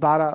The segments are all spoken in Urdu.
12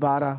12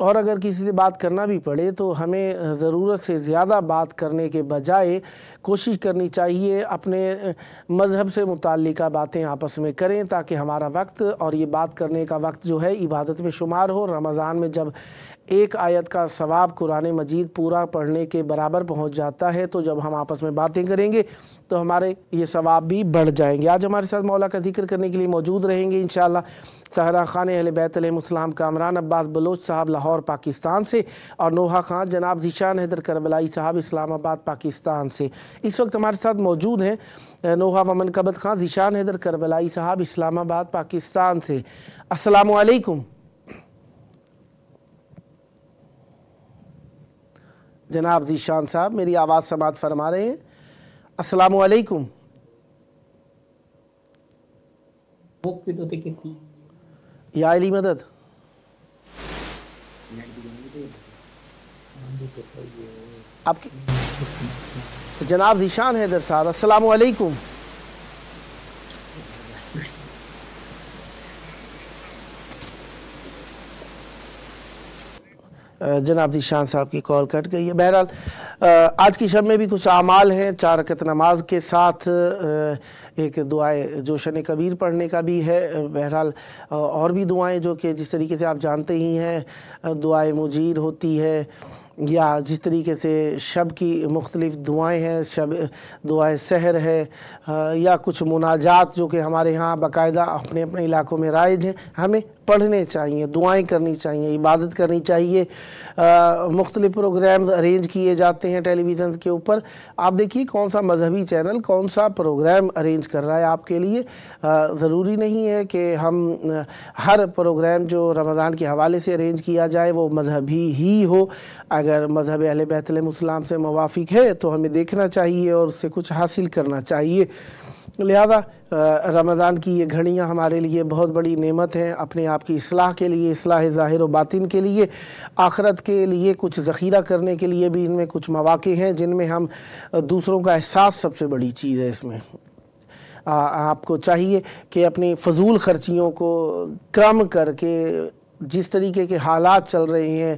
اور اگر کسی سے بات کرنا بھی پڑے تو ہمیں ضرورت سے زیادہ بات کرنے کے بجائے کوشش کرنی چاہیے اپنے مذہب سے متعلقہ باتیں آپس میں کریں، تاکہ ہمارا وقت اور یہ بات کرنے کا وقت جو ہے عبادت میں شمار ہو۔ رمضان میں جب ایک آیت کا ثواب قرآن مجید پورا پڑھنے کے برابر پہنچ جاتا ہے، تو جب ہم آپس میں باتیں کریں گے تو ہمارے یہ ثواب بھی بڑھ جائیں گے۔ آج ہمارے ساتھ مولا کا ذکر کرنے کے لیے موجود رہیں گے انشاءاللہ سہرا خان اہل بیت علیہ السلام کامران عباس بلوچ صاحب لاہور پاکستان سے، اور نوحہ خان جناب ذیشان حیدر کربلائی صاحب اسلام آباد پاکستان سے۔ اس وقت ہمارے ساتھ موجود ہیں نوحہ و منقبت خان ذیشان حیدر کربلائی صاحب اسلام آباد پاکستان سے۔ السلام علیکم جناب ذیشان صاحب، میری آواز سماعت فرما رہے ہیں؟ السلام علیکم۔ یا علی مدد۔ آپ جناب ذیشان حیدر صاحب السلام علیکم۔ جناب ذیشان صاحب کی کال کٹ گئی ہے۔ بہرحال آج کی شب میں بھی کچھ اعمال ہیں، 4 رکعت نماز کے ساتھ ایک دعائے جوشن کبیر پڑھنے کا بھی ہے۔ بہرحال اور بھی دعائیں جو کہ جس طریقے سے آپ جانتے ہی ہیں، دعائے مجیر ہوتی ہے، یا جس طریقے سے شب کی مختلف دعائیں ہیں، شب دعائے سحر ہے، یا کچھ مناجات جو کہ ہمارے ہاں باقاعدہ اپنے اپنے علاقوں میں رائج ہیں، ہمیں پڑھنے چاہیے، دعائیں کرنی چاہیے، عبادت کرنی چاہیے۔ مختلف پروگرامز ارینج کیے جاتے ہیں ٹیلی ویژن کے اوپر، آپ دیکھیے کون سا مذہبی چینل کون سا پروگرام ارینج کر رہا ہے آپ کے لیے۔ ضروری نہیں ہے کہ ہم ہر پروگرام جو رمضان کے حوالے سے ارینج کیا جائے وہ مذہبی ہی ہو۔ اگر مذہب اہل بیت علیہ السلام سے موافق ہے تو ہمیں دیکھنا چاہیے اور اس سے کچھ حاصل کرنا چاہیے۔ لہذا رمضان کی یہ گھڑیاں ہمارے لیے بہت بڑی نعمت ہیں، اپنے آپ کی اصلاح کے لیے، اصلاح ظاہر و باطن کے لیے، آخرت کے لیے کچھ ذخیرہ کرنے کے لیے بھی ان میں کچھ مواقع ہیں جن میں ہم دوسروں کا احساس سب سے بڑی چیز ہے۔ اس میں آپ کو چاہیے کہ اپنی فضول خرچیوں کو کم کر کے، جس طریقے کے حالات چل رہے ہیں،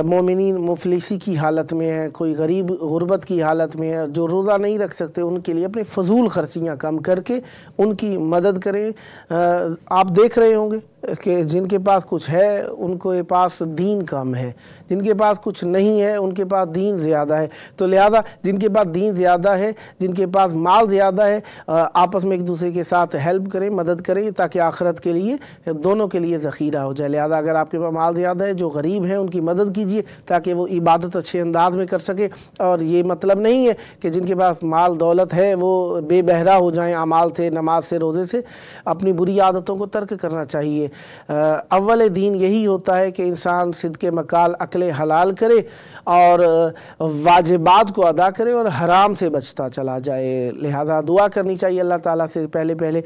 مومنین مفلسی کی حالت میں ہیں، کوئی غریب غربت کی حالت میں ہے، جو روزہ نہیں رکھ سکتے، ان کے لیے اپنے فضول خرچیاں کم کر کے ان کی مدد کریں۔ آپ دیکھ رہے ہوں گے کہ جن کے پاس کچھ ہے ان کے پاس دین کم ہے، جن کے پاس کچھ نہیں ہے ان کے پاس دین زیادہ ہے۔ تو لہذا جن کے پاس دین زیادہ ہے، جن کے پاس مال زیادہ ہے، آپس میں ایک دوسرے کے ساتھ ہیلپ کریں، مدد کریں، تاکہ آخرت کے لیے دونوں کے لیے ذخیرہ ہو جائے۔ لہذا اگر آپ کے پاس مال زیادہ ہے، جو غریب ہیں ان کی مدد کیجیے تاکہ وہ عبادت اچھے انداز میں کر سکے۔ اور یہ مطلب نہیں ہے کہ جن کے پاس مال دولت ہے وہ بے بہرا ہو جائیں اعمال سے، نماز سے، روزے سے۔ اپنی بری عادتوں کو ترک کرنا چاہیے۔ اول دین یہی ہوتا ہے کہ انسان صدق مقال عقل حلال کرے اور واجبات کو ادا کرے اور حرام سے بچتا چلا جائے۔ لہذا دعا کرنی چاہیے اللہ تعالیٰ سے پہلے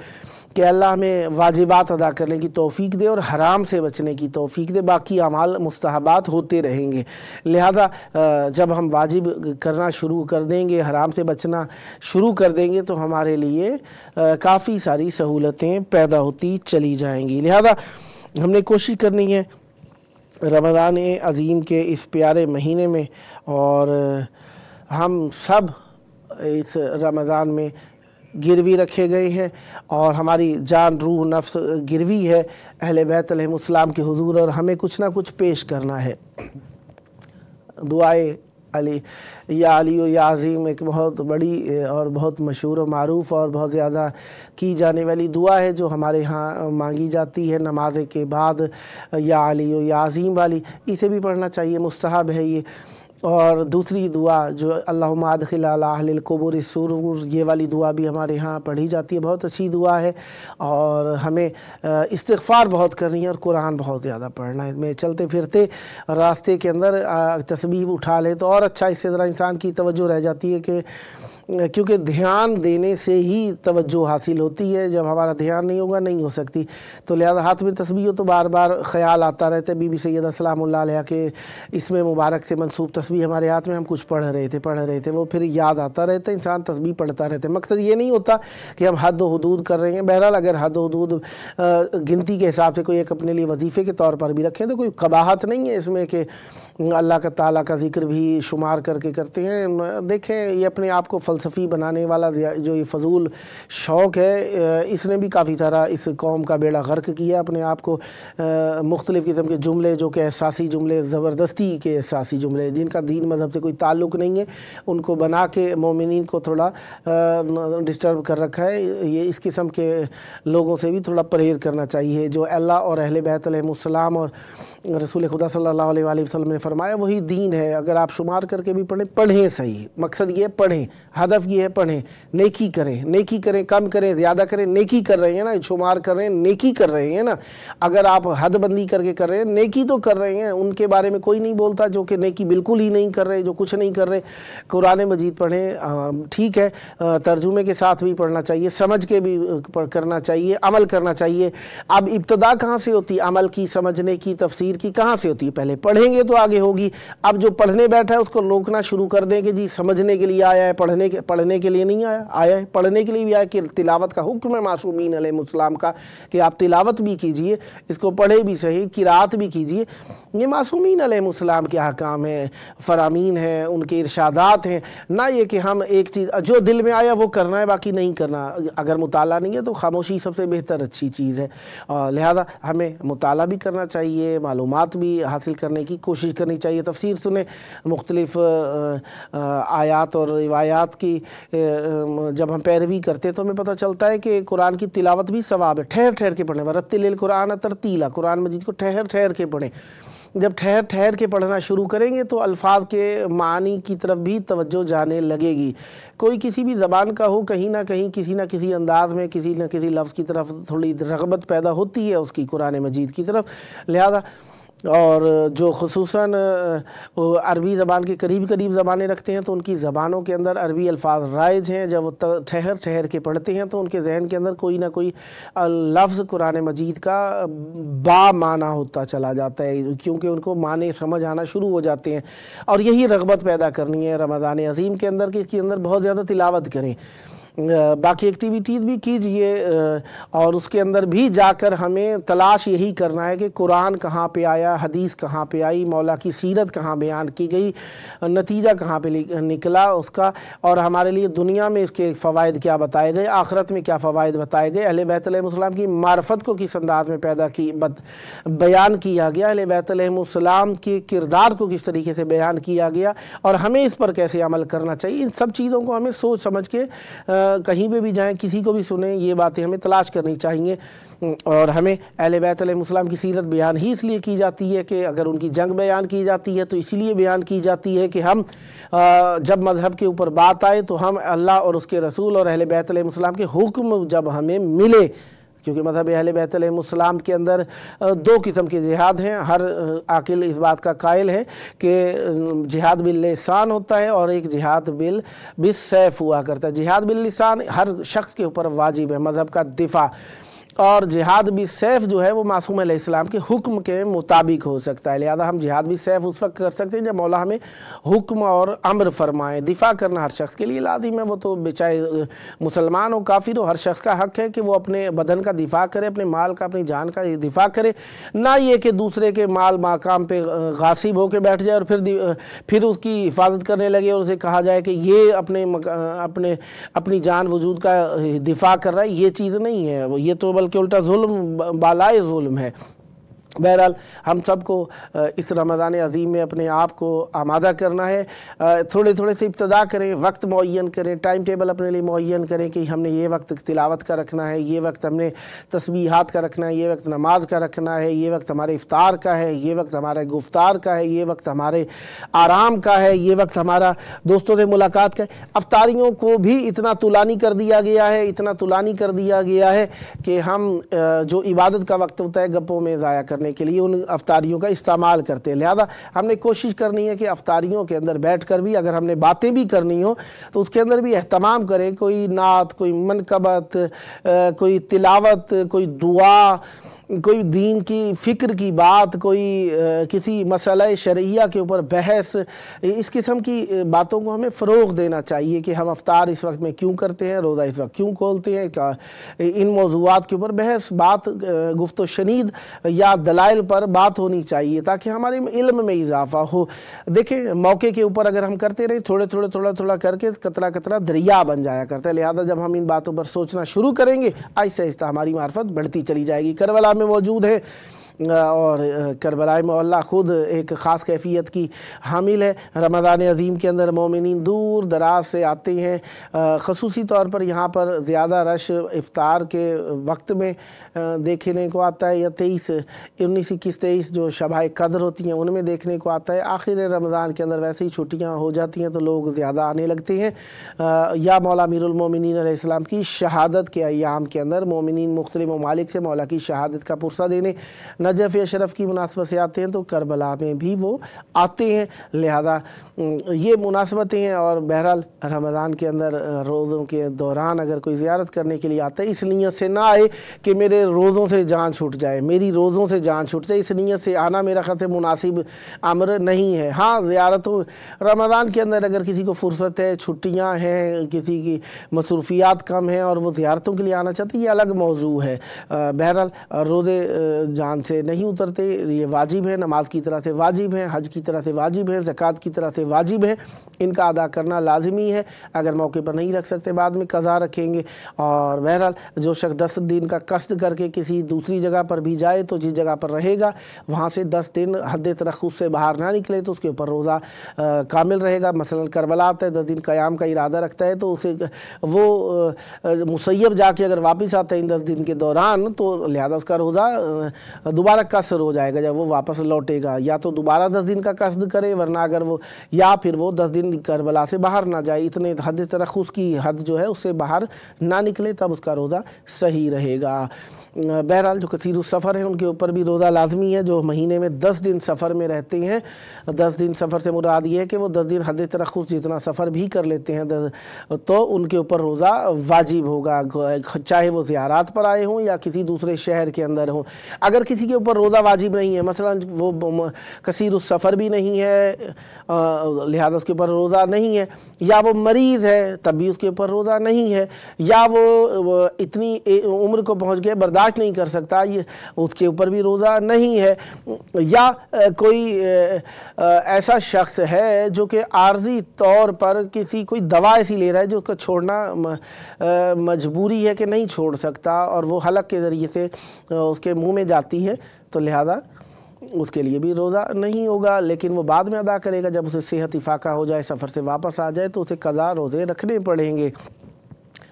کہ اللہ ہمیں واجبات ادا کرنے کی توفیق دے اور حرام سے بچنے کی توفیق دے، باقی اعمال مستحبات ہوتے رہیں گے۔ لہذا جب ہم واجب کرنا شروع کر دیں گے، حرام سے بچنا شروع کر دیں گے تو ہمارے لیے کافی ساری سہولتیں پیدا ہوتی چلی جائیں گی۔ لہذا ہم نے کوشش کرنی ہے رمضان عظیم کے اس پیارے مہینے میں، اور ہم سب اس رمضان میں گروی رکھے گئے ہیں اور ہماری جان روح نفس گروی ہے اہل بیت علیہ السلام کے حضور، اور ہمیں کچھ نہ کچھ پیش کرنا ہے۔ دعائے علی یا علی و یا عظیم ایک بہت بڑی اور بہت مشہور و معروف اور بہت زیادہ کی جانے والی دعا ہے جو ہمارے ہاں مانگی جاتی ہے نماز کے بعد، یا علی و یا عظیم والی، اسے بھی پڑھنا چاہیے، مستحب ہے یہ۔ اور دوسری دعا جو اللہم ادخل علی اہل القبور السرور، یہ والی دعا بھی ہمارے ہاں پڑھی جاتی ہے، بہت اچھی دعا ہے۔ اور ہمیں استغفار بہت کرنی ہے اور قرآن بہت زیادہ پڑھنا ہے۔ میں چلتے پھرتے راستے کے اندر تسبیح اٹھا لے تو اور اچھا، اس سے ذرا انسان کی توجہ رہ جاتی ہے کہ کیونکہ دھیان دینے سے ہی توجہ حاصل ہوتی ہے، جب ہمارا دھیان نہیں ہوگا نہیں ہو سکتی۔ تو لہذا ہاتھ میں تسبیح ہو تو بار بار خیال آتا رہتا ہے، بی بی سیدہ سلام اللہ علیہ کے اس میں مبارک سے منسوب تسبیح ہمارے ہاتھ میں، ہم کچھ پڑھ رہے تھے، وہ پھر یاد آتا رہتا ہے، انسان تسبیح پڑھتا رہتا ہے۔ مقصد یہ نہیں ہوتا کہ ہم حد و حدود کر رہے ہیں۔ بہرحال اگر حد و حدود گنتی کے حساب سے کوئی ایک اپنے لیے وظیفے کے طور پر بھی رکھیں تو کوئی قباحت نہیں ہے اس میں کہ اللہ کا تعالیٰ کا ذکر بھی شمار کر کے کرتے ہیں۔ دیکھیں یہ اپنے آپ کو فلسفی بنانے والا جو یہ فضول شوق ہے، اس نے بھی کافی سارا اس قوم کا بیڑا غرق کیا، اپنے آپ کو مختلف قسم کے جملے جو کہ احساسی جملے، زبردستی کے احساسی جملے جن کا دین مذہب سے کوئی تعلق نہیں ہے، ان کو بنا کے مومنین کو تھوڑا ڈسٹرب کر رکھا ہے۔ یہ اس قسم کے لوگوں سے بھی تھوڑا پرہیز کرنا چاہیے۔ جو اللہ اور اہل بیت علیہ السلام اور رسول خدا صلی اللہ علیہ وآلہ وسلم نے فرمایا وہی دین ہے۔ اگر آپ شمار کر کے بھی پڑھیں صحیح، مقصد یہ پڑھیں، ہدف یہ ہے پڑھیں، نیکی کریں، کم کریں زیادہ کریں، نیکی کر رہے ہیں نا، شمار کر رہے ہیں، نیکی کر رہے ہیں نا۔ اگر آپ حد بندی کر کے کر رہے ہیں، نیکی تو کر رہے ہیں۔ ان کے بارے میں کوئی نہیں بولتا جو کہ نیکی بالکل ہی نہیں کر رہے، جو کچھ نہیں کر رہے۔ قرآن مجید پڑھیں، ٹھیک ہے، ترجمے کے ساتھ بھی پڑھنا چاہیے، سمجھ کے بھی کرنا چاہیے، عمل کرنا چاہیے۔ اب ابتدا کہاں سے ہوتی ہے عمل کی، سمجھنے کی، تفسیر کی کہاں سے ہوتی ہے؟ پہلے پڑھیں گے تو آگے ہوگی۔ اب جو پڑھنے بیٹھا ہے اس کو روکنا شروع کر دیں کہ جی سمجھنے کے لیے آیا ہے، پڑھنے کے لیے نہیں آیا ہے، پڑھنے کے لیے بھی آیا کہ تلاوت کا حکم ہے معصومین علیہ السلام کا کہ آپ تلاوت بھی کیجئے، اس کو پڑھے بھی صحیح، قرات بھی کیجئے۔ یہ معصومین علیہ السلام کے احکام ہیں، فرامین ہیں، ان کے ارشادات ہیں، نہ یہ کہ ہم ایک چیز جو دل میں آیا وہ کرنا ہے باقی نہیں کرنا۔ اگر مطالعہ نہیں ہے تو خاموشی سب سے بہتر اچھی چیز ہے، لہذا ہمیں مطالعہ بھی کرنا چاہیے، معلومات بھی حاصل کرنے کی کوشش کرنی چاہیے۔ تفسیر سنیں، مختلف آیات اور روایات کی جب ہم پیروی کرتے تو ہمیں پتہ چلتا ہے کہ قرآن کی تلاوت بھی ثواب ہے۔ ٹھہر ٹھہر کے پڑھیں، وَرَتِّلِ الْقُرْآنَ تَرْتِیلًا، قرآن مجید کو ٹھہر ٹھہر کے پڑھیں۔ جب ٹھہر ٹھہر کے پڑھنا شروع کریں گے تو الفاظ کے معانی کی طرف بھی توجہ جانے لگے گی۔ کوئی کسی بھی زبان کا ہو، کہیں نہ کہیں کسی نہ کسی انداز میں کسی نہ کسی لفظ کی طرف تھوڑی رغبت پیدا ہوتی ہے اس کی قرآن مجید کی طرف، لہذا اور جو خصوصاً عربی زبان کے قریب زبانیں رکھتے ہیں تو ان کی زبانوں کے اندر عربی الفاظ رائج ہیں۔ جب وہ ٹھہر ٹھہر کے پڑھتے ہیں تو ان کے ذہن کے اندر کوئی نہ کوئی لفظ قرآن مجید کا با معنی ہوتا چلا جاتا ہے، کیونکہ ان کو معنی سمجھ آنا شروع ہو جاتے ہیں۔ اور یہی رغبت پیدا کرنی ہے رمضان عظیم کے اندر کہ اس کے اندر بہت زیادہ تلاوت کریں، باقی ایکٹیویٹیز بھی کیجئے، اور اس کے اندر بھی جا کر ہمیں تلاش یہی کرنا ہے کہ قرآن کہاں پہ آیا، حدیث کہاں پہ آئی، مولا کی سیرت کہاں بیان کی گئی، نتیجہ کہاں پہ نکلا اس کا، اور ہمارے لیے دنیا میں اس کے فوائد کیا بتائے گئے، آخرت میں کیا فوائد بتائے گئے، اہل بیت علیہ السلام کی معرفت کو کس انداز میں بیان کیا گیا، اہل بیت علیہ السلام کے کردار کو کس طریقے سے بیان کیا گیا، اور ہمیں اس پر کیسے عمل کرنا چاہیے۔ ان سب چیزوں کو ہمیں سوچ سمجھ کے کہیں پہ بھی جائیں، کسی کو بھی سنیں، یہ باتیں ہمیں تلاش کرنی چاہیے۔ اور ہمیں اہل بیت علیہ السلام کی سیرت بیان ہی اس لیے کی جاتی ہے کہ اگر ان کی جنگ بیان کی جاتی ہے تو اسی لیے بیان کی جاتی ہے کہ ہم جب مذہب کے اوپر بات آئے تو ہم اللہ اور اس کے رسول اور اہل بیت علیہ السلام کے حکم جب ہمیں ملے، کیونکہ مذہب اہل بیت علیہ السلام کے اندر دو قسم کے جہاد ہیں۔ ہر عاقل اس بات کا قائل ہے کہ جہاد باللسان ہوتا ہے اور ایک جہاد بالسیف ہوا کرتا ہے۔ جہاد باللسان ہر شخص کے اوپر واجب ہے، مذہب کا دفاع، اور جہاد بالسیف جو ہے وہ معصوم علیہ السلام کے حکم کے مطابق ہو سکتا ہے، لہذا ہم جہاد بالسیف اس وقت کر سکتے ہیں جب مولا ہمیں حکم اور امر فرمائے۔ دفاع کرنا ہر شخص کے لیے لازم ہے، وہ تو چاہے مسلمان ہو کافر ہو، ہر شخص کا حق ہے کہ وہ اپنے بدن کا دفاع کرے، اپنے مال کا، اپنی جان کا دفاع کرے، نہ یہ کہ دوسرے کے مال مقام پہ غاصب ہو کے بیٹھ جائے اور پھر اس کی حفاظت کرنے لگے اور اسے کہا جائے کہ یہ اپنی جان وجود کا دفاع کر رہا ہے۔ یہ چیز نہیں ہے، یہ تو بلکہ الٹا ظلم بالائے ظلم ہے۔ بہرحال ہم سب کو اس رمضان عظیم میں اپنے آپ کو آمادہ کرنا ہے، تھوڑے سے ابتدا کریں، وقت معین کریں، ٹائم ٹیبل اپنے لیے معین کریں کہ ہم نے یہ وقت تلاوت کا رکھنا ہے، یہ وقت ہم نے تسبیحات کا رکھنا ہے، یہ وقت نماز کا رکھنا ہے، یہ وقت ہمارے افطار کا ہے، یہ وقت ہمارے گفتار کا ہے، یہ وقت ہمارے آرام کا ہے، یہ وقت ہمارا دوستوں سے ملاقات کا ہے۔ افطاریوں کو بھی اتنا طولانی کر دیا گیا ہے کہ ہم جو عبادت کا وقت ہوتا ہے گپوں میں ضائع کرنے کرنے کے لیے ان افطاریوں کا استعمال کرتے ہیں۔ لہذا ہم نے کوشش کرنی ہے کہ افطاریوں کے اندر بیٹھ کر بھی اگر ہم نے باتیں بھی کرنی ہوں تو اس کے اندر بھی اہتمام کریں، کوئی نعت، کوئی منقبت، کوئی تلاوت، کوئی دعا، کوئی دین کی فکر کی بات، کوئی کسی مسئلہ شرعیہ کے اوپر بحث، اس قسم کی باتوں کو ہمیں فروغ دینا چاہیے کہ ہم افطار اس وقت میں کیوں کرتے ہیں، روزہ اس وقت کیوں کھولتے ہیں، ان موضوعات کے اوپر بحث بات، گفت و شنید یا دلائل پر بات ہونی چاہیے تاکہ ہمارے علم میں اضافہ ہو۔ دیکھیں موقع کے اوپر اگر ہم کرتے رہیں تھوڑا کر کے قطرہ قطرہ دریا بن جایا کرتا ہے، لہذا جب ہم ان باتوں پر سوچنا شروع کریں گے آہستہ آہستہ ہماری معرفت بڑھتی چلی جائے گی۔ کربلا میں موجود ہے اور کربلا معلیٰ خود ایک خاص کیفیت کی حامل ہے۔ رمضان عظیم کے اندر مومنین دور دراز سے آتے ہیں، خصوصی طور پر یہاں پر زیادہ رش افطار کے وقت میں دیکھنے کو آتا ہے، یا 19 21 23 جو شبہ قدر ہوتی ہیں ان میں دیکھنے کو آتا ہے۔ آخر رمضان کے اندر ویسے ہی چھٹیاں ہو جاتی ہیں تو لوگ زیادہ آنے لگتے ہیں، یا مولا امیر المومنین علیہ السلام کی شہادت کے ایام کے اندر مومنین مختلف ممالک سے مولا کی شہادت کا پرسہ دینے نجف اشرف کی مناسبت سے آتے ہیں، تو کربلا میں بھی وہ آتے ہیں۔ لہذا یہ مناسبتیں ہیں، اور بہرحال رمضان کے اندر روزوں کے دوران اگر کوئی زیارت کرنے کے لیے آتا ہے اس نیت سے نہ آئے کہ میرے روزوں سے جان چھوٹ جائے، میری روزوں سے جان چھوٹ جائے، اس نیت سے آنا میرا خیال سے مناسب امر نہیں ہے۔ ہاں زیارتوں رمضان کے اندر اگر کسی کو فرصت ہے، چھٹیاں ہیں، کسی کی مصروفیات کم ہیں اور وہ زیارتوں کے لیے آنا چاہتے ہیں، یہ الگ موضوع ہے۔ بہرحال روزے جان سے نہیں اترتے، یہ واجب ہے، نماز کی طرح سے واجب ہے، حج کی طرح سے واجب ہے، زکوٰۃ کی طرح سے واجب ہے، ان کا ادا کرنا لازمی ہے۔ اگر موقع پر نہیں رکھ سکتے بعد میں قضا رکھیں گے۔ اور بہرحال جو شخص 10 دن کا قصد کر کے کسی دوسری جگہ پر بھی جائے تو جس جگہ پر رہے گا وہاں سے 10 دن حد ترخص سے باہر نہ نکلے تو اس کے اوپر روزہ کامل رہے گا۔ مثلا کربلا آتا ہے، 10 دن قیام کا ارادہ رکھتا ہے تو اسے وہ مسیب جا کے اگر واپس آتا ہے ان 10 دن کے دوران تو لہذا اس کا روزہ دوبارہ قصر ہو جائے گا جب وہ واپس لوٹے گا، یا تو دوبارہ 10 دن کا قصد کرے، ورنہ اگر وہ یا پھر وہ 10 دن کربلا سے باہر نہ جائے، اتنے حد ترخص کی حد جو ہے اس سے باہر نہ نکلے، تب اس کا روزہ صحیح رہے گا۔ بہرحال جو کثیر السفر ہیں ان کے اوپر بھی روزہ لازمی ہے، جو مہینے میں 10 دن سفر میں رہتے ہیں۔ 10 دن سفر سے مراد یہ ہے کہ وہ 10 دن حد ترخص جتنا سفر بھی کر لیتے ہیں تو ان کے اوپر روزہ واجب ہوگا، چاہے وہ زیارات پر آئے ہوں یا کسی دوسرے شہر کے اندر ہوں۔ اگر کسی کے اوپر روزہ واجب نہیں ہے، مثلا وہ کثیر السفر بھی نہیں ہے لہذا اس کے اوپر روزہ نہیں ہے، یا وہ مریض ہے تب بھی اس کے اوپر روزہ نہیں ہے، یا وہ اتنی عمر کو پہنچ گئے برداشت نہیں کر سکتا، اس کے اوپر بھی روزہ نہیں ہے، یا کوئی ایسا شخص ہے جو کہ عارضی طور پر کوئی دوا ایسی لے رہا ہے جو اس کا چھوڑنا مجبوری ہے کہ نہیں چھوڑ سکتا اور وہ حلق کے ذریعے سے اس کے منہ میں جاتی ہے، تو لہذا اس کے لیے بھی روزہ نہیں ہوگا، لیکن وہ بعد میں ادا کرے گا جب اسے صحت افاقہ ہو جائے، سفر سے واپس آ جائے تو اسے قضا روزے رکھنے پڑیں گے۔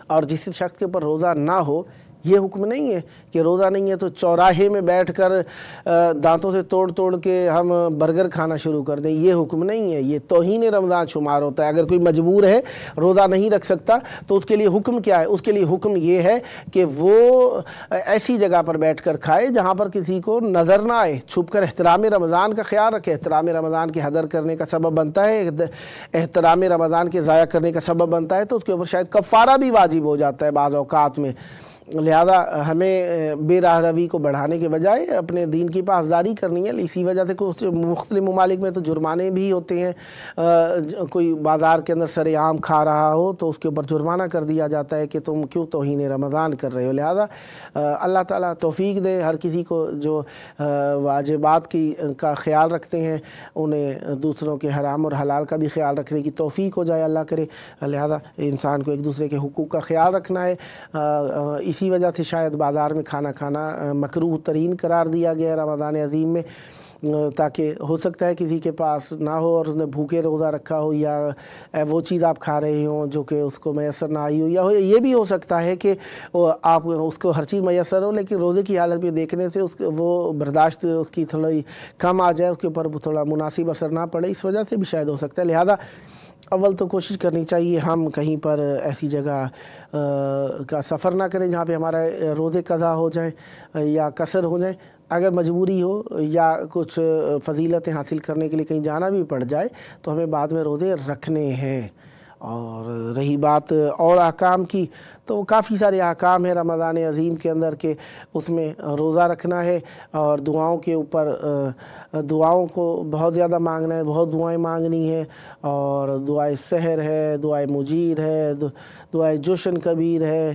اور جس شخص کے اوپر روزہ نہ ہو، یہ حکم نہیں ہے کہ روزہ نہیں ہے تو چوراہے میں بیٹھ کر دانتوں سے توڑ کے ہم برگر کھانا شروع کر دیں، یہ حکم نہیں ہے، یہ توہین رمضان شمار ہوتا ہے۔ اگر کوئی مجبور ہے روزہ نہیں رکھ سکتا تو اس کے لیے حکم کیا ہے؟ اس کے لیے حکم یہ ہے کہ وہ ایسی جگہ پر بیٹھ کر کھائے جہاں پر کسی کو نظر نہ آئے، چھپ کر احترام رمضان کا خیال رکھے۔ احترام رمضان کے حضر کرنے کا سبب بنتا ہے، احترام رمضان کے ضائع کرنے کا سبب بنتا ہے تو اس کے اوپر شاید کفارہ بھی واجب ہو جاتا ہے بعض اوقات میں۔ لہذا ہمیں بے راہ روی کو بڑھانے کے بجائے اپنے دین کی پاسداری کرنی ہے۔ اسی وجہ سے کچھ مختلف ممالک میں تو جرمانے بھی ہوتے ہیں، کوئی بازار کے اندر سر عام کھا رہا ہو تو اس کے اوپر جرمانہ کر دیا جاتا ہے کہ تم کیوں توہین رمضان کر رہے ہو۔ لہذا اللہ تعالیٰ توفیق دے ہر کسی کو جو واجبات کا خیال رکھتے ہیں، انہیں دوسروں کے حرام اور حلال کا بھی خیال رکھنے کی توفیق ہو جائے، اللہ کرے۔ لہذا انسان کو ایک دوسرے کے حقوق کا خیال رکھنا ہے۔ اسی وجہ سے شاید بازار میں کھانا مکروہ ترین قرار دیا گیا ہے رمضان عظیم میں، تاکہ ہو سکتا ہے کسی کے پاس نہ ہو اور اس نے بھوکے روزہ رکھا ہو، یا وہ چیز آپ کھا رہے ہوں جو کہ اس کو میسر نہ آئی ہو، یا یہ بھی ہو سکتا ہے کہ آپ اس کو ہر چیز میسر ہو لیکن روزے کی حالت میں دیکھنے سے وہ برداشت اس کی تھوڑی کم آ جائے، اس کے اوپر تھوڑا مناسب اثر نہ پڑے، اس وجہ سے بھی شاید ہو سکتا ہے۔ لہذا اول تو کوشش کرنی چاہیے ہم کہیں پر ایسی جگہ کا سفر نہ کریں جہاں پہ ہمارا روزے قضا ہو جائیں یا قصر ہو جائیں، اگر مجبوری ہو یا کچھ فضیلتیں حاصل کرنے کے لیے کہیں جانا بھی پڑ جائے تو ہمیں بعد میں روزے رکھنے ہیں۔ اور رہی بات اور احکام کی، تو کافی سارے احکام ہیں رمضان عظیم کے اندر کہ اس میں روزہ رکھنا ہے، اور دعاؤں کے اوپر دعاؤں کو بہت زیادہ مانگنا ہے، بہت دعائیں مانگنی ہیں، اور دعائے سحر ہے، دعائے مجیر ہے، دعائے جشن کبیر ہے،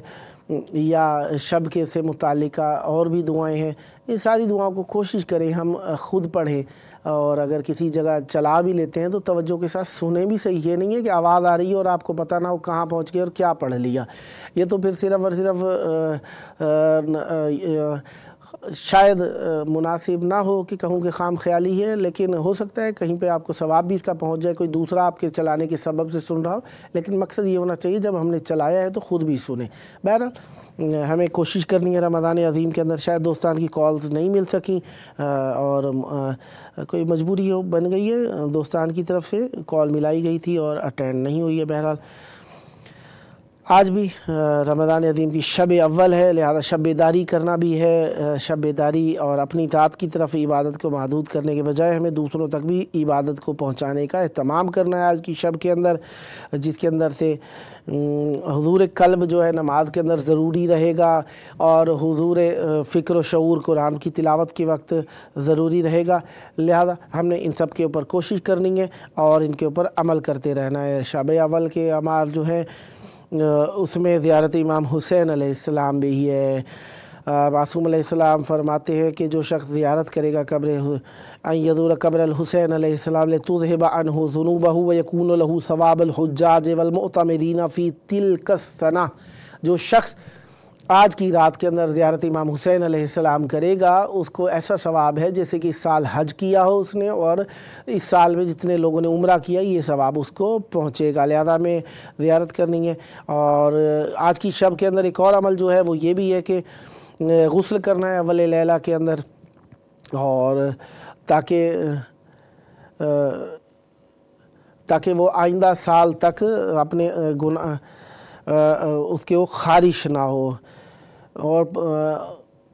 یا شب کے سے متعلقہ اور بھی دعائیں ہیں۔ یہ ساری دعاؤں کو کوشش کریں ہم خود پڑھیں، اور اگر کسی جگہ چلا بھی لیتے ہیں تو توجہ کے ساتھ سنیں بھی۔ صحیح یہ نہیں ہے کہ آواز آ رہی ہے اور آپ کو پتہ نہ ہو کہاں پہنچ گئے اور کیا پڑھ لیا۔ یہ تو پھر صرف اور صرف شاید مناسب نہ ہو کہ کہوں کہ خام خیالی ہے، لیکن ہو سکتا ہے کہیں پہ آپ کو ثواب بھی اس کا پہنچ جائے، کوئی دوسرا آپ کے چلانے کے سبب سے سن رہا ہو، لیکن مقصد یہ ہونا چاہیے جب ہم نے چلایا ہے تو خود بھی سنیں۔ بہرحال ہمیں کوشش کرنی ہے رمضان عظیم کے اندر، شاید دوستان کی کالز نہیں مل سکیں اور کوئی مجبوری ہو بن گئی ہے، دوستان کی طرف سے کال ملائی گئی تھی اور اٹینڈ نہیں ہوئی ہے۔ بہرحال آج بھی رمضان عظیم کی شب اول ہے، لہذا شب بیداری کرنا بھی ہے۔ شب بیداری اور اپنی ذات کی طرف عبادت کو محدود کرنے کے بجائے ہمیں دوسروں تک بھی عبادت کو پہنچانے کا اہتمام کرنا ہے آج کی شب کے اندر، جس کے اندر سے حضور قلب جو ہے نماز کے اندر ضروری رہے گا، اور حضور فکر و شعور قرآن کی تلاوت کے وقت ضروری رہے گا۔ لہذا ہم نے ان سب کے اوپر کوشش کرنی ہے اور ان کے اوپر عمل کرتے رہنا ہے۔ شب اول کے اعمال جو ہیں اس میں زیارت امام حسین علیہ السلام بھی ہے۔ معصوم علیہ السلام فرماتے ہیں کہ جو شخص زیارت کرے گا قبر ان یزور قبر الحسین علیہ السلام لتذہب عنہ ذنوبہ ویکون لہ ثواب الحجاج والمعتمرین فی تلک السنہ، جو شخص آج کی رات کے اندر زیارت امام حسین علیہ السلام کرے گا اس کو ایسا ثواب ہے جیسے کہ اس سال حج کیا ہو اس نے، اور اس سال میں جتنے لوگوں نے عمرہ کیا یہ ثواب اس کو پہنچے گا۔ لہذا میں زیارت کرنی ہے۔ اور آج کی شب کے اندر ایک اور عمل جو ہے وہ یہ بھی ہے کہ غسل کرنا ہے اول لیلہ کے اندر، اور تاکہ وہ آئندہ سال تک اپنے گناہ اس کے وہ خارش نہ ہو۔ اور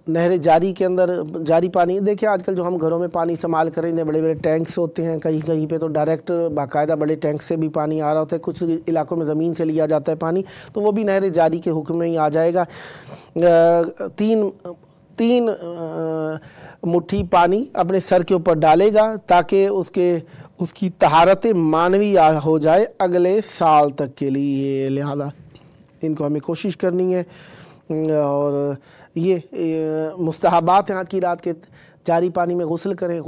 نہر جاری کے اندر جاری پانی، دیکھیں آج کل جو ہم گھروں میں پانی استعمال کریں گے بڑے بڑے ٹینکس ہوتے ہیں، کہیں کہیں پہ تو ڈائریکٹ باقاعدہ بڑے ٹینک سے بھی پانی آ رہا ہوتا ہے، کچھ علاقوں میں زمین سے لیا جاتا ہے پانی، تو وہ بھی نہر جاری کے حکم میں ہی آ جائے گا۔ تین مٹھی پانی اپنے سر کے اوپر ڈالے گا تاکہ اس کی طہارت معنوی ہو جائے اگلے سال تک کے لیے۔ لہذا ان کو ہمیں کوشش کرنی ہے۔ اور یہ مستحبات ہیں آج کی رات کے، جاری پانی میں غسل کریں،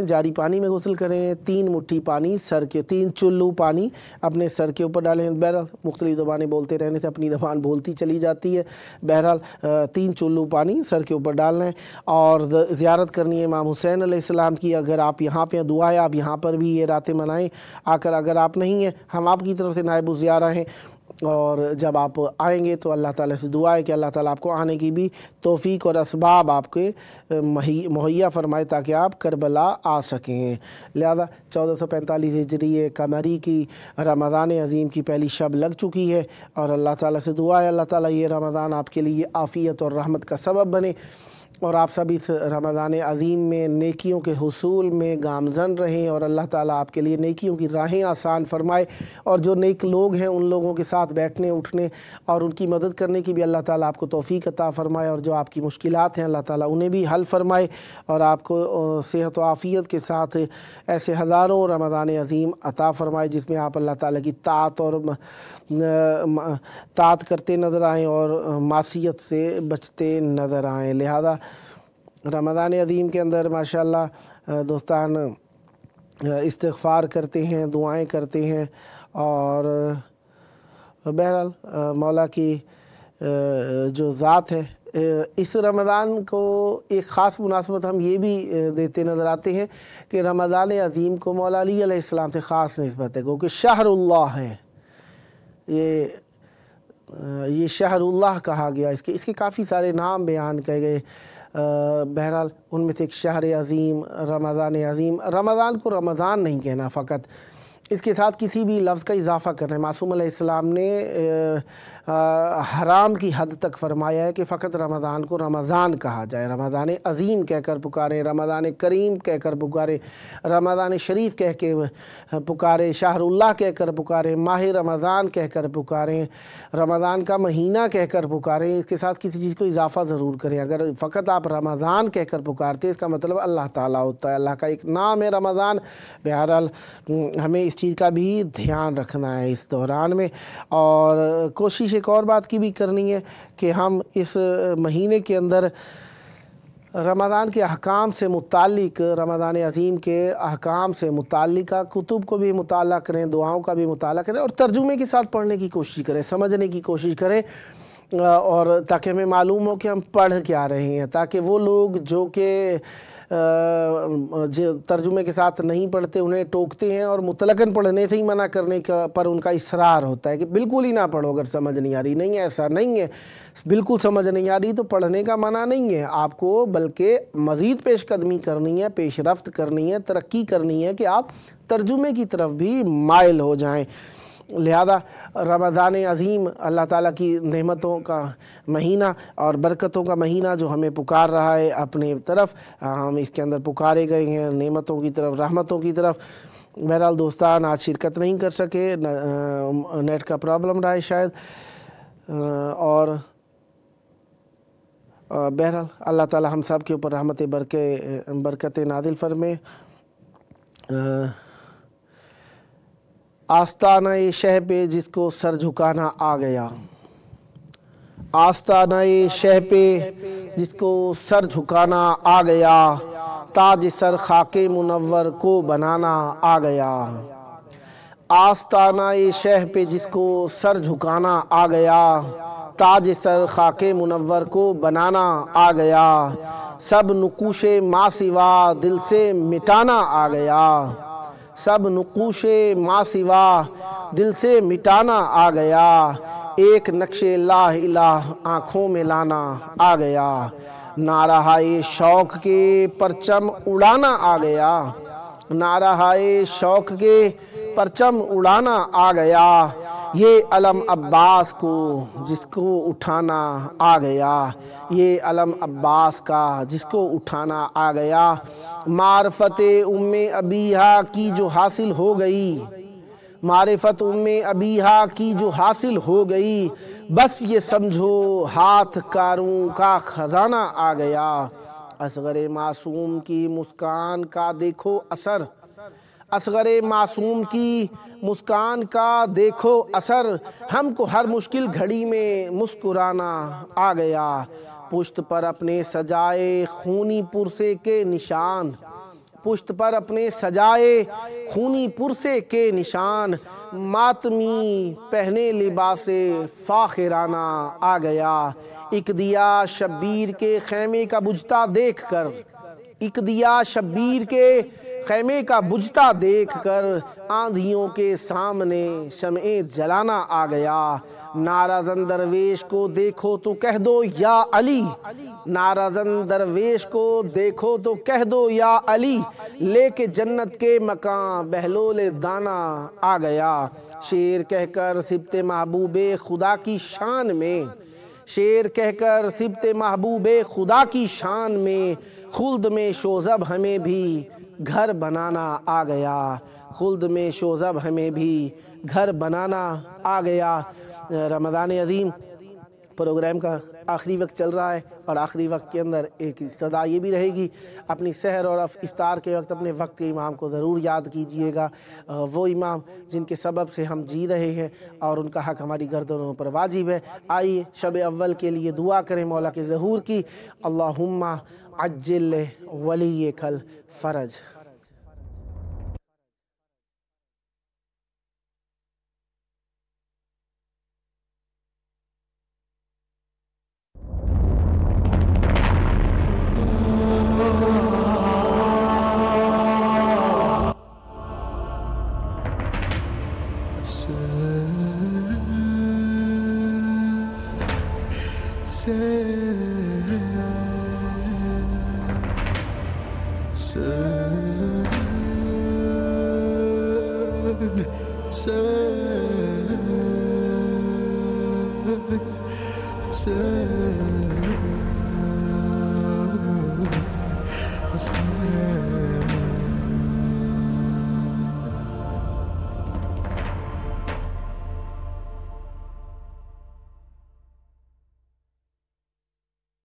جاری پانی میں غسل کریں، 3 مٹھی پانی سر کے، 3 چلو پانی اپنے سر کے اوپر ڈالیں۔ بہرحال مختلف زبانیں بولتے رہنے سے اپنی زبان بولتی چلی جاتی ہے۔ بہرحال 3 چلو پانی سر کے اوپر ڈالنا ہے، اور زیارت کرنی ہے امام حسین علیہ السلام کی۔ اگر آپ یہاں پہ دعا ہے آپ یہاں پر بھی یہ راتیں منائیں آ کر، اگر آپ نہیں ہیں ہم آپ کی طرف سے نائب الزیارہ ہیں، اور جب آپ آئیں گے تو اللہ تعالیٰ سے دعا ہے کہ اللہ تعالیٰ آپ کو آنے کی بھی توفیق اور اسباب آپ کے مہیا فرمائے تاکہ آپ کربلا آ سکیں۔ لہذا 1445 ہجری قمری کی رمضان عظیم کی پہلی شب لگ چکی ہے، اور اللہ تعالیٰ سے دعا ہے اللہ تعالیٰ یہ رمضان آپ کے لیے عافیت اور رحمت کا سبب بنے، اور آپ سب اس رمضان عظیم میں نیکیوں کے حصول میں گامزن رہیں، اور اللہ تعالیٰ آپ کے لیے نیکیوں کی راہیں آسان فرمائے، اور جو نیک لوگ ہیں ان لوگوں کے ساتھ بیٹھنے اٹھنے اور ان کی مدد کرنے کی بھی اللہ تعالیٰ آپ کو توفیق عطا فرمائے، اور جو آپ کی مشکلات ہیں اللہ تعالیٰ انہیں بھی حل فرمائے، اور آپ کو صحت و عافیت کے ساتھ ایسے ہزاروں رمضان عظیم عطا فرمائے جس میں آپ اللہ تعالیٰ کی طاعت کرتے نظر آئیں اور معصیت سے بچتے نظر آئیں۔ لہذا رمضان عظیم کے اندر ماشاءاللہ دوستان استغفار کرتے ہیں، دعائیں کرتے ہیں، اور بہرحال مولا کی جو ذات ہے اس رمضان کو ایک خاص مناسبت ہم یہ بھی دیتے نظر آتے ہیں کہ رمضان عظیم کو مولا علی علیہ السلام سے خاص نسبت ہے، کیونکہ شہر اللہ ہے، یہ شہر اللہ کہا گیا، اس کے کافی سارے نام بیان کیے گئے۔ بہرحال ان میں سے ایک شہر عظیم، رمضان عظیم، رمضان کو رمضان نہیں کہنا فقط، اس کے ساتھ کسی بھی لفظ کا اضافہ کرنا ہے۔ معصوم علیہ السلام نے حرام کی حد تک فرمایا ہے کہ فقط رمضان کو رمضان کہا جائے، رمضان عظیم کہہ کر پکاریں، رمضان کریم کہہ کر پکاریں، رمضان شریف کہہ کے پکاریں، شہر اللہ کہہ کر پکاریں، ماہ رمضان کہہ کر پکاریں، رمضان کا مہینہ کہہ کر پکاریں، اس کے ساتھ کسی چیز کو اضافہ ضرور کریں۔ اگر فقط آپ رمضان کہہ کر پکارتے ہیں اس کا مطلب اللہ تعالیٰ ہوتا ہے، اللہ کا ایک نام ہے رمضان۔ بہرحال ہمیں اس چیز کا بھی دھیان رکھنا ہے اس دوران میں، اور کوشش ایک اور بات کی بھی کرنی ہے کہ ہم اس مہینے کے اندر رمضان کے احکام سے متعلق، رمضان عظیم کے احکام سے متعلقہ کتب کو بھی مطالعہ کریں، دعاؤں کا بھی مطالعہ کریں، اور ترجمے کے ساتھ پڑھنے کی کوشش کریں، سمجھنے کی کوشش کریں، اور تاکہ ہمیں معلوم ہو کہ ہم پڑھ کیا رہے ہیں، تاکہ وہ لوگ جو کہ ترجمے کے ساتھ نہیں پڑھتے انہیں ٹوکتے ہیں اور مطلقاً پڑھنے سے ہی منع کرنے کا پر ان کا اصرار ہوتا ہے کہ بالکل ہی نہ پڑھو اگر سمجھ نہیں آ رہی۔ نہیں، ایسا نہیں ہے، بالکل سمجھ نہیں آ رہی تو پڑھنے کا منع نہیں ہے آپ کو، بلکہ مزید پیش قدمی کرنی ہے، پیش رفت کرنی ہے، ترقی کرنی ہے کہ آپ ترجمے کی طرف بھی مائل ہو جائیں۔ لہذا رمضان عظیم اللہ تعالیٰ کی نعمتوں کا مہینہ اور برکتوں کا مہینہ جو ہمیں پکار رہا ہے اپنے طرف، ہم اس کے اندر پکارے گئے ہیں نعمتوں کی طرف، رحمتوں کی طرف۔ بہرحال دوستان آج شرکت نہیں کر سکے، نیٹ کا پرابلم رہا ہے شاید، اور بہرحال اللہ تعالیٰ ہم سب کے اوپر رحمت برکت نازل فرمائے۔ آستانہ شہ پہ جس کو سر جھکانا آ گیا، آستانہ شہ پہ جس کو سر جھکانا آ گیا، تاج سر خاک منور کو بنانا آ گیا۔ آستانہ شہ پہ جس کو سر جھکانا آ گیا، تاج سر خاک منور کو بنانا آ گیا، سب نقوش ما سوا دل سے مٹانا آ گیا، سب نقوش ما سوا دل سے مٹانا آ گیا، ایک نقش لا الہ آنکھوں میں لانا آ گیا، نعرہائے شوق کے پرچم اڑانا آ گیا، نعرہائے شوق کے پرچم اڑانا آ گیا، یہ علم عباس کو جس کو اٹھانا آ گیا، یہ علم عباس کا جس کو اٹھانا آ گیا، معرفت ام ابیہا کی جو حاصل ہو گئی، معرفت ام ابیہا کی جو حاصل ہو گئی، بس یہ سمجھو ہاتھ کاروں کا خزانہ آ گیا، اصغر معصوم کی مسکان کا دیکھو اثر، اصغر معصوم کی مسکان کا دیکھو اثر، ہم کو ہر مشکل گھڑی میں مسکرانا آ گیا، پشت پر اپنے سجائے خونی پرسے کے نشان، پشت پر اپنے سجائے خونی پرسے کے نشان، ماتمی پہنے لباس فاخرانہ آ گیا، ایک دیا شبیر کے خیمے کا بجھتا دیکھ کر، ایک دیا شبیر کے خیمے کا بجھتا دیکھ کر، آندھیوں کے سامنے شمعیں جلانا آ گیا، نعرہ زن درویش کو دیکھو تو کہہ دو یا علی، نعرہ زن درویش کو دیکھو تو کہہ دو یا علی، لے کے جنت کے مکان بہلول دانا آ گیا، شعر کہہ کر صبت محبوب خدا کی شان میں، شعر کہہ کر صبت محبوب خدا کی شان میں، خلد میں شوذب ہمیں بھی گھر بنانا آ گیا، خلد میں شوذب ہمیں بھی گھر بنانا آ گیا۔ رمضان عظیم پروگرام کا آخری وقت چل رہا ہے، اور آخری وقت کے اندر ایک صدا یہ بھی رہے گی، اپنی سحر اور افطار کے وقت اپنے وقت کے امام کو ضرور یاد کیجئے گا، وہ امام جن کے سبب سے ہم جی رہے ہیں اور ان کا حق ہماری گردنوں پر واجب ہے۔ آئیے شب اول کے لیے دعا کریں مولا کے ظہور کی، اللہم عجل ولیک الفرج۔ حسين